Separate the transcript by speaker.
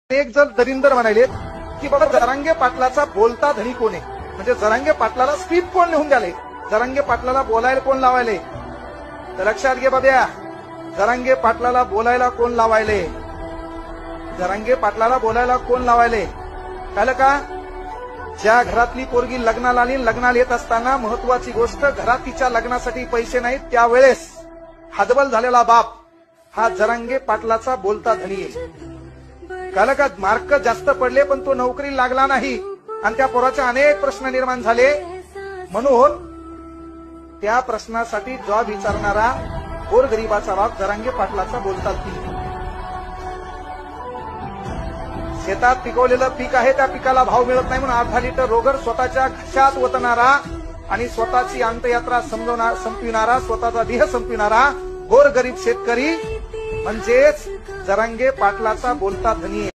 Speaker 1: एक जण दरिंदर म्हणाले की बाबा जरांगे पाटलाचा बोलता धनी कोण आहे, म्हणजे जरांगे पाटलाला स्क्रिप्ट कोण लिहून द्याले, जरांगे पाटलाला बोलायला कोण लावायले. तर लक्षात घे बाब्या, जरांगे पाटलाला बोलायला कोण लावायले, जरांगे पाटलाला बोलायला कोण लावायले कळलं का. ज्या घरातली पोरगी लग्नाला आली, लग्नाला येत असताना महत्वाची गोष्ट, घरात तिच्या लग्नासाठी पैसे नाहीत, त्यावेळेस हतबल झालेला बाप हा जरांगे पाटलाचा बोलता धनी आहे. कळलं का. मार्क जास्त पडले पण तो नोकरी लागला नाही आणि त्या पोराचे अनेक प्रश्न निर्माण झाले. म्हणून त्या प्रश्नासाठी जॉब विचारणारा गोरगरिबाचा बाप जरांगे पाटलाचा बोलता धनी. शेतात पिकवलेलं पीक आहे, त्या पिकाला भाव मिळत नाही म्हणून 8 लिटर रोगर स्वतःच्या घशात ओतणारा आणि स्वतःची अंत्ययात्रा संपविणारा, स्वतःचा देह संपविणारा गोरगरीब शेतकरी म्हणजेच जरांगे पाटलाचा बोलता धनी आहे.